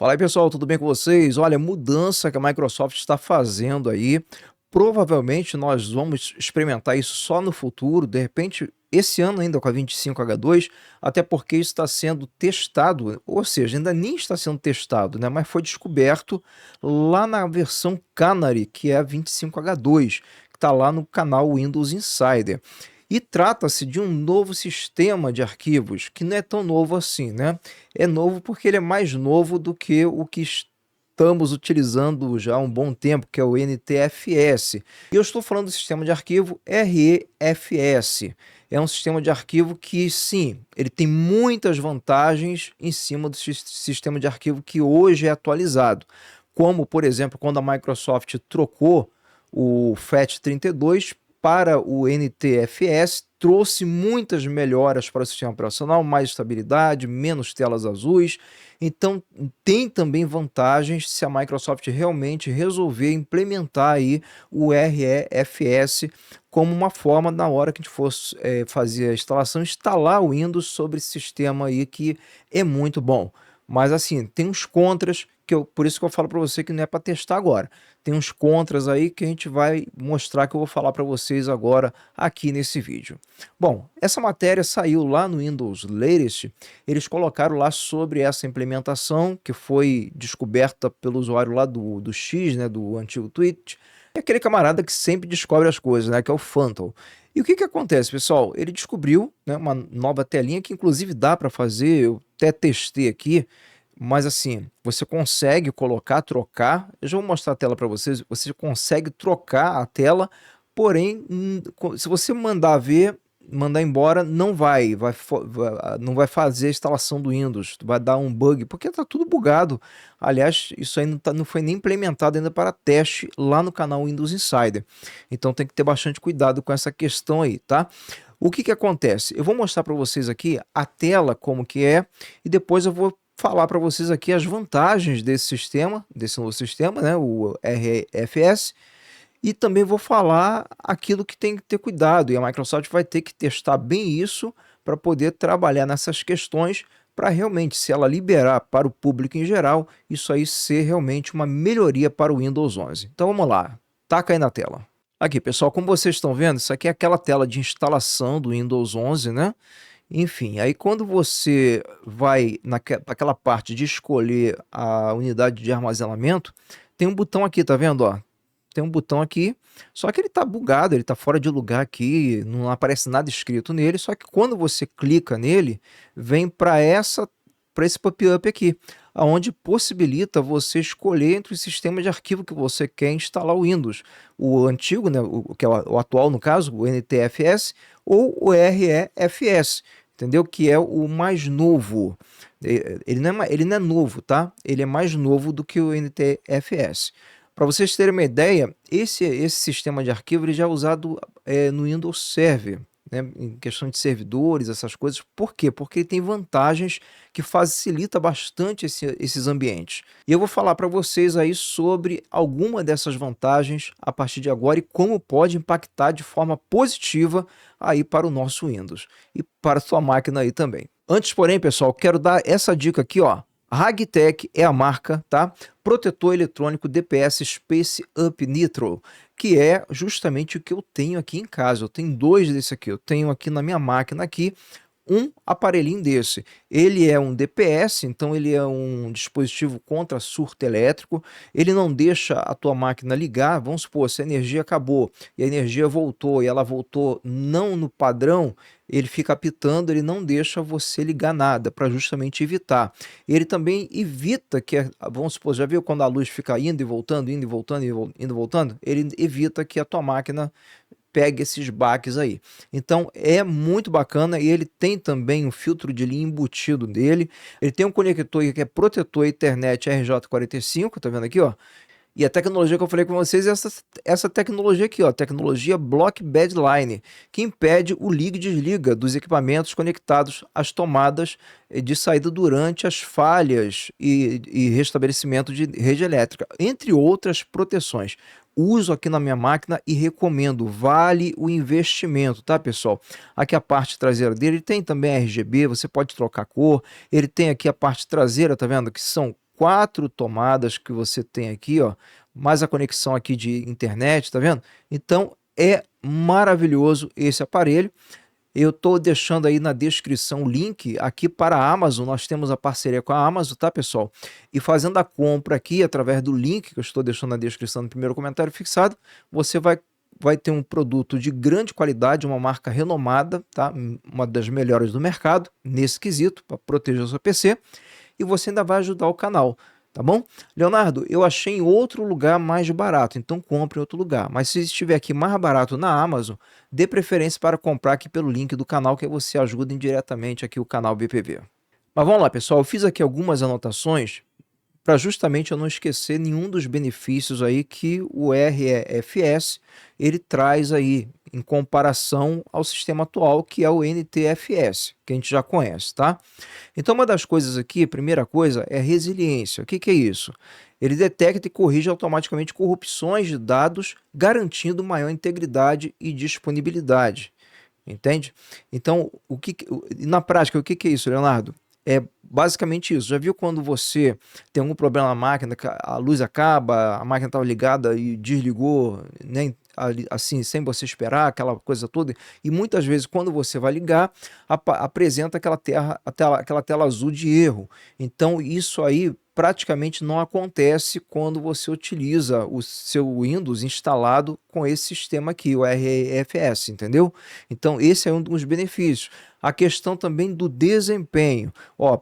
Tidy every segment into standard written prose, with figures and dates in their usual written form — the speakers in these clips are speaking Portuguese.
Fala aí pessoal, tudo bem com vocês? Olha, mudança que a Microsoft está fazendo aí, provavelmente nós vamos experimentar isso só no futuro, de repente esse ano ainda com a 25H2, até porque isso está sendo testado, ou seja, ainda nem está sendo testado, né? Mas foi descoberto lá na versão Canary, que é a 25H2, que está lá no canal Windows Insider. E trata-se de um novo sistema de arquivos, que não é tão novo assim, né? É novo porque ele é mais novo do que o que estamos utilizando já há um bom tempo, que é o NTFS. E eu estou falando do sistema de arquivo REFS. É um sistema de arquivo que, sim, ele tem muitas vantagens em cima do sistema de arquivo que hoje é atualizado. Como, por exemplo, quando a Microsoft trocou o FAT32 para o NTFS, trouxe muitas melhoras para o sistema operacional, mais estabilidade, menos telas azuis. Então, tem também vantagens se a Microsoft realmente resolver implementar aí o REFS como uma forma, na hora que a gente for fazer a instalação, instalar o Windows sobre esse sistema aí que é muito bom. Mas assim, tem uns contras, por isso que eu falo para você que não é para testar agora. Tem uns contras aí que a gente vai mostrar, que eu vou falar para vocês agora aqui nesse vídeo. Bom, essa matéria saiu lá no Windows Latest, eles colocaram lá sobre essa implementação que foi descoberta pelo usuário lá do X, né, do antigo tweet. É aquele camarada que sempre descobre as coisas, né, que é o Phantom. E o que acontece, pessoal? Ele descobriu, né, uma nova telinha que inclusive dá para fazer, eu até testei aqui, mas assim, você consegue colocar, trocar, eu já vou mostrar a tela para vocês, você consegue trocar a tela, porém, se você mandar ver, mandar embora, não vai fazer a instalação do Windows, vai dar um bug, porque está tudo bugado. Aliás, isso aí não foi nem implementado ainda para teste lá no canal Windows Insider. Então tem que ter bastante cuidado com essa questão aí, tá? O que acontece? Eu vou mostrar para vocês aqui a tela como que é, e depois eu vou falar para vocês aqui as vantagens desse novo sistema, né, o RFS, e também vou falar aquilo que tem que ter cuidado, e a Microsoft vai ter que testar bem isso para poder trabalhar nessas questões, para realmente, se ela liberar para o público em geral, isso aí ser realmente uma melhoria para o Windows 11. Então vamos lá, taca aí na tela. Aqui pessoal, como vocês estão vendo, isso aqui é aquela tela de instalação do Windows 11, né? Enfim, aí quando você vai naquela parte de escolher a unidade de armazenamento, tem um botão aqui, tá vendo, ó? Tem um botão aqui, só que ele tá bugado, ele tá fora de lugar aqui, não aparece nada escrito nele, só que quando você clica nele, vem para esse pop-up aqui, aonde possibilita você escolher entre o sistema de arquivo que você quer instalar o Windows, o antigo, né, que é o atual no caso, o NTFS, ou o REFS, entendeu? Que é o mais novo. Ele não é novo, tá? Ele é mais novo do que o NTFS. Para vocês terem uma ideia, esse sistema de arquivo ele já é usado no Windows Server, né, em questão de servidores, essas coisas. Por quê? Porque ele tem vantagens que facilita bastante esses ambientes. E eu vou falar para vocês aí sobre alguma dessas vantagens a partir de agora e como pode impactar de forma positiva aí para o nosso Windows e para a sua máquina aí também. Antes, porém, pessoal, quero dar essa dica aqui, ó. Hagtech é a marca, tá? Protetor eletrônico DPS Space Up Nitro, que é justamente o que eu tenho aqui em casa. Eu tenho dois desse aqui. Eu tenho aqui na minha máquina aqui um aparelhinho desse. Ele é um DPS, então ele é um dispositivo contra surto elétrico. Ele não deixa a tua máquina ligar. Vamos supor, se a energia acabou e a energia voltou e ela voltou não no padrão, ele fica apitando, ele não deixa você ligar nada, para justamente evitar. Ele também evita que, vamos supor, já viu quando a luz fica indo e voltando, indo e voltando, indo e voltando? Ele evita que a tua máquina pegue esses baques aí. Então é muito bacana, e ele tem também um filtro de linha embutido nele. Ele tem um conector que é protetor Ethernet RJ45, tá vendo aqui, ó? E a tecnologia que eu falei com vocês é essa tecnologia aqui, ó, tecnologia Block Badline, que impede o liga e desliga dos equipamentos conectados às tomadas de saída durante as falhas e restabelecimento de rede elétrica, entre outras proteções. Uso aqui na minha máquina e recomendo, vale o investimento, tá, pessoal? Aqui a parte traseira dele, ele tem também RGB, você pode trocar cor, ele tem aqui a parte traseira, tá vendo? Que são 4 tomadas que você tem aqui, ó, mais a conexão aqui de internet, tá vendo? Então é maravilhoso esse aparelho. Eu estou deixando aí na descrição o link aqui para a Amazon. Nós temos a parceria com a Amazon, tá, pessoal? E fazendo a compra aqui através do link que eu estou deixando na descrição no primeiro comentário fixado, você vai ter um produto de grande qualidade, uma marca renomada, tá? Uma das melhores do mercado nesse quesito, para proteger o seu PC, e você ainda vai ajudar o canal. Tá bom? Leonardo, eu achei em outro lugar mais barato, então compre em outro lugar. Mas se estiver aqui mais barato na Amazon, dê preferência para comprar aqui pelo link do canal, que aí você ajuda indiretamente aqui o canal BPV. Mas vamos lá, pessoal, eu fiz aqui algumas anotações para justamente eu não esquecer nenhum dos benefícios aí que o REFS ele traz aí em comparação ao sistema atual, que é o NTFS, que a gente já conhece, tá? Então uma das coisas aqui, a primeira coisa, é resiliência. O que que é isso? Ele detecta e corrige automaticamente corrupções de dados, garantindo maior integridade e disponibilidade. Entende? Então, na prática, o que que é isso, Leonardo? É basicamente isso. Já viu quando você tem algum problema na máquina, a luz acaba, a máquina estava ligada e desligou, nem assim, sem você esperar, aquela coisa toda, e muitas vezes quando você vai ligar, apresenta aquela tela azul de erro. Então isso aí praticamente não acontece quando você utiliza o seu Windows instalado com esse sistema aqui, o REFS, entendeu? Então esse é um dos benefícios. A questão também do desempenho. Ó,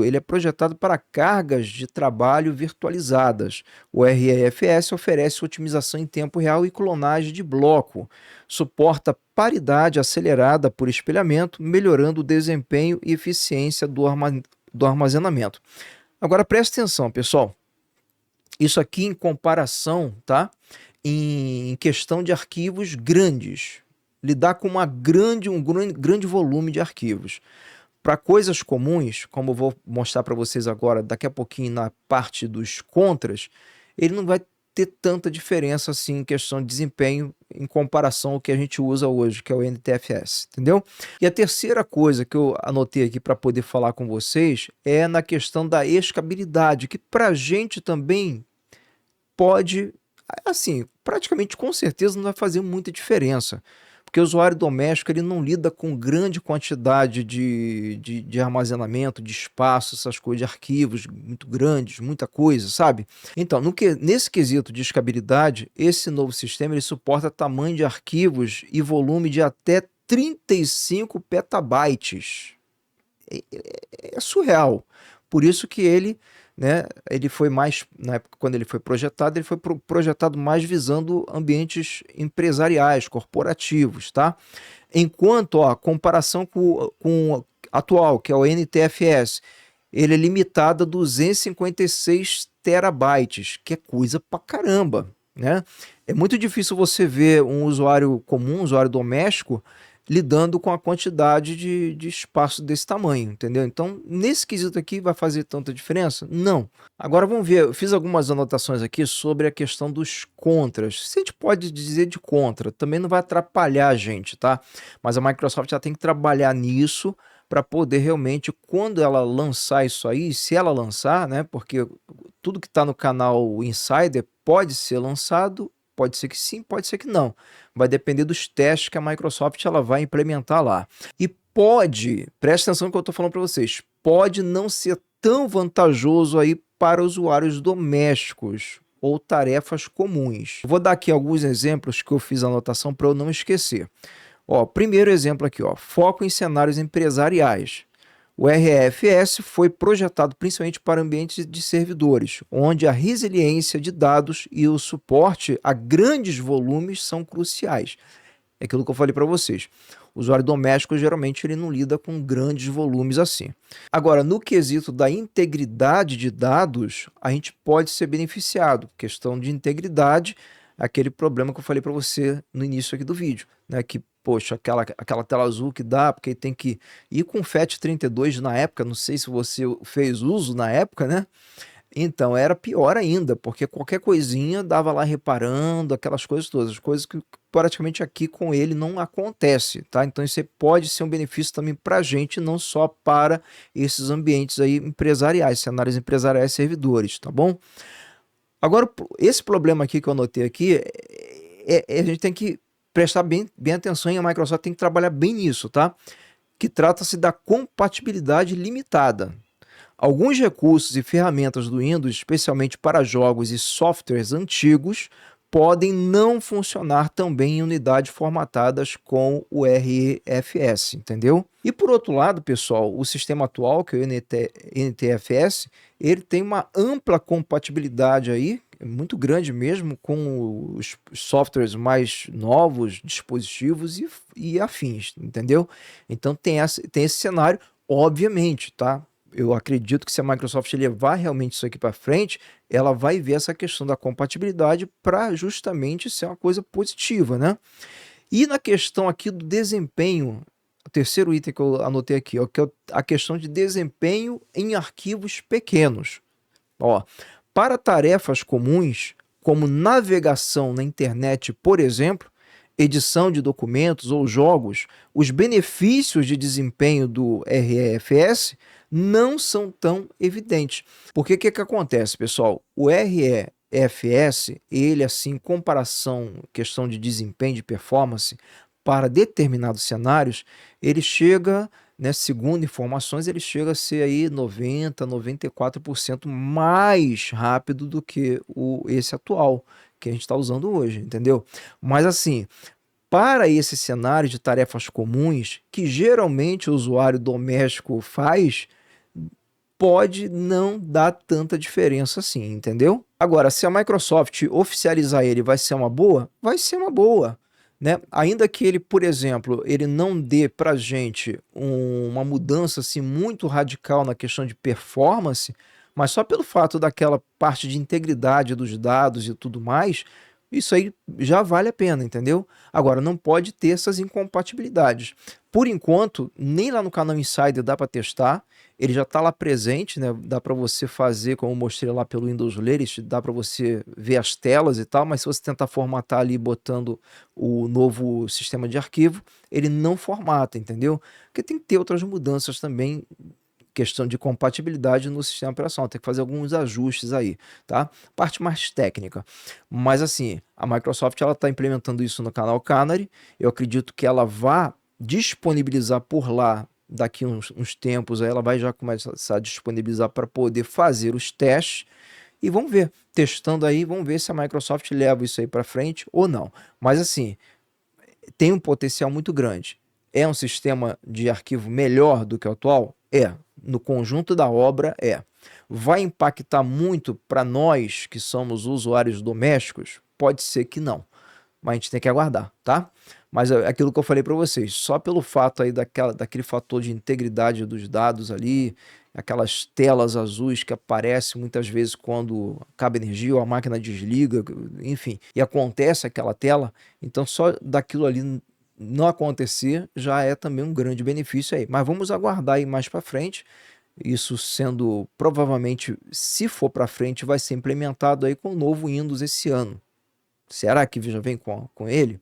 ele é projetado para cargas de trabalho virtualizadas. O REFS oferece otimização em tempo real e clonagem de bloco. Suporta paridade acelerada por espelhamento, melhorando o desempenho e eficiência do armazenamento. Agora preste atenção, pessoal. Isso aqui em comparação, tá? Em questão de arquivos grandes. Lidar com um grande volume de arquivos. Para coisas comuns, como eu vou mostrar para vocês agora, daqui a pouquinho na parte dos contras, ele não vai ter tanta diferença assim em questão de desempenho em comparação ao que a gente usa hoje, que é o NTFS, entendeu? E a terceira coisa que eu anotei aqui para poder falar com vocês é na questão da escalabilidade, que para a gente também pode, assim, praticamente com certeza não vai fazer muita diferença. Porque o usuário doméstico ele não lida com grande quantidade de armazenamento, de espaço, essas coisas, de arquivos muito grandes, muita coisa, sabe? Então, nesse quesito de escalabilidade, esse novo sistema ele suporta tamanho de arquivos e volume de até 35 petabytes. É surreal. Por isso que ele, né, ele foi mais, na época quando ele foi projetado mais visando ambientes empresariais, corporativos, tá? Enquanto, ó, a comparação com o atual, que é o NTFS, ele é limitado a 256 terabytes, que é coisa pra caramba, né? É muito difícil você ver um usuário comum, um usuário doméstico, lidando com a quantidade de espaço desse tamanho, entendeu? Então, nesse quesito aqui, vai fazer tanta diferença? Não. Agora vamos ver, eu fiz algumas anotações aqui sobre a questão dos contras. Se a gente pode dizer de contra, também não vai atrapalhar a gente, tá? Mas a Microsoft já tem que trabalhar nisso para poder realmente, quando ela lançar isso aí, se ela lançar, né? Porque tudo que está no canal Insider pode ser lançado, pode ser que sim, pode ser que não. Vai depender dos testes que a Microsoft ela vai implementar lá. E pode, preste atenção no que eu estou falando para vocês, pode não ser tão vantajoso aí para usuários domésticos ou tarefas comuns. Vou dar aqui alguns exemplos que eu fiz a anotação para eu não esquecer. Ó, primeiro exemplo aqui, ó, foco em cenários empresariais. O REFS foi projetado principalmente para ambientes de servidores, onde a resiliência de dados e o suporte a grandes volumes são cruciais. É aquilo que eu falei para vocês. O usuário doméstico, geralmente, ele não lida com grandes volumes assim. Agora, no quesito da integridade de dados, a gente pode ser beneficiado. Questão de integridade, aquele problema que eu falei para você no início aqui do vídeo, né? Que, poxa, aquela tela azul que dá, porque tem que ir com FAT32 na época, não sei se você fez uso na época, né? Então era pior ainda, porque qualquer coisinha dava lá reparando, aquelas coisas todas, coisas que praticamente aqui com ele não acontece, tá? Então isso aí pode ser um benefício também para a gente, não só para esses ambientes aí empresariais, cenários empresariais servidores, tá bom? Agora, esse problema aqui que eu anotei aqui, a gente tem que prestar bem atenção e a Microsoft tem que trabalhar bem nisso, tá? Que trata-se da compatibilidade limitada. Alguns recursos e ferramentas do Windows, especialmente para jogos e softwares antigos, podem não funcionar tão bem em unidades formatadas com o REFS, entendeu? E por outro lado, pessoal, o sistema atual, que é o NTFS, ele tem uma ampla compatibilidade aí, muito grande mesmo, com os softwares mais novos, dispositivos e afins, entendeu? Então tem esse cenário, obviamente, tá? Eu acredito que se a Microsoft levar realmente isso aqui para frente, ela vai ver essa questão da compatibilidade para justamente ser uma coisa positiva, né? E na questão aqui do desempenho, o terceiro item que eu anotei aqui, ó, que é a questão de desempenho em arquivos pequenos. Ó, para tarefas comuns, como navegação na internet, por exemplo, edição de documentos ou jogos, os benefícios de desempenho do REFS não são tão evidentes. Porque o que acontece, pessoal? O REFS, ele assim, em comparação, questão de desempenho, de performance, para determinados cenários, ele chega, né, segundo informações, ele chega a ser aí 90, 94% mais rápido do que esse atual, que a gente está usando hoje, entendeu? Mas assim, para esse cenário de tarefas comuns, que geralmente o usuário doméstico faz, pode não dar tanta diferença assim, entendeu? Agora, se a Microsoft oficializar ele, vai ser uma boa? Vai ser uma boa, né? Ainda que ele, por exemplo, ele não dê para gente uma mudança assim muito radical na questão de performance, mas só pelo fato daquela parte de integridade dos dados e tudo mais, isso aí já vale a pena, entendeu? Agora, não pode ter essas incompatibilidades. Por enquanto, nem lá no canal Insider dá para testar, ele já está lá presente, né? Dá para você fazer, como eu mostrei lá pelo Windows Layers, dá para você ver as telas e tal, mas se você tentar formatar ali botando o novo sistema de arquivo, ele não formata, entendeu? Porque tem que ter outras mudanças também, questão de compatibilidade no sistema operacional, tem que fazer alguns ajustes aí, tá? Parte mais técnica. Mas assim, a Microsoft ela está implementando isso no canal Canary, eu acredito que ela vá disponibilizar por lá daqui uns tempos, aí ela vai já começar a disponibilizar para poder fazer os testes e vamos ver, testando aí, vamos ver se a Microsoft leva isso aí para frente ou não. Mas assim, tem um potencial muito grande. É um sistema de arquivo melhor do que o atual? É. No conjunto da obra, é. Vai impactar muito para nós que somos usuários domésticos? Pode ser que não, mas a gente tem que aguardar, tá? Mas é aquilo que eu falei para vocês, só pelo fato aí daquele fator de integridade dos dados ali, aquelas telas azuis que aparecem muitas vezes quando acaba a energia ou a máquina desliga, enfim, e acontece aquela tela, então só daquilo ali não acontecer já é também um grande benefício aí. Mas vamos aguardar aí mais para frente, isso sendo provavelmente, se for para frente, vai ser implementado aí com o novo Windows esse ano. Será que já vem com ele?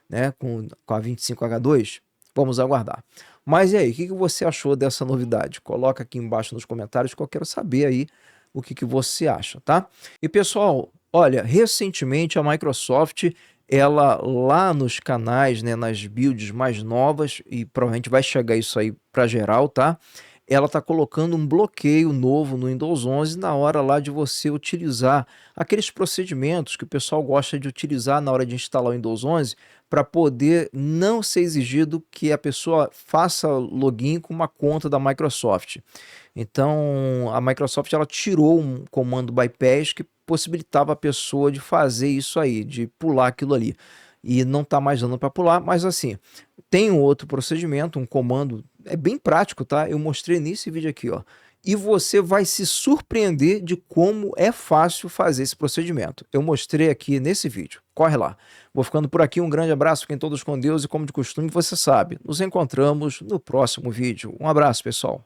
Né, com a 25H2? Vamos aguardar. Mas e aí, o que você achou dessa novidade? Coloca aqui embaixo nos comentários que eu quero saber aí o que você acha, tá? E pessoal, olha, recentemente a Microsoft, ela lá nos canais, né, nas builds mais novas, e provavelmente vai chegar isso aí para geral, tá? Ela está colocando um bloqueio novo no Windows 11 na hora lá de você utilizar aqueles procedimentos que o pessoal gosta de utilizar na hora de instalar o Windows 11 para poder não ser exigido que a pessoa faça login com uma conta da Microsoft. Então, a Microsoft ela tirou um comando bypass que possibilitava a pessoa de fazer isso aí, de pular aquilo ali. E não está mais dando para pular, mas assim, tem um outro procedimento, um comando, é bem prático, tá? Eu mostrei nesse vídeo aqui, ó. E você vai se surpreender de como é fácil fazer esse procedimento. Eu mostrei aqui nesse vídeo. Corre lá. Vou ficando por aqui, um grande abraço, fiquem todos com Deus e como de costume você sabe, nos encontramos no próximo vídeo. Um abraço, pessoal.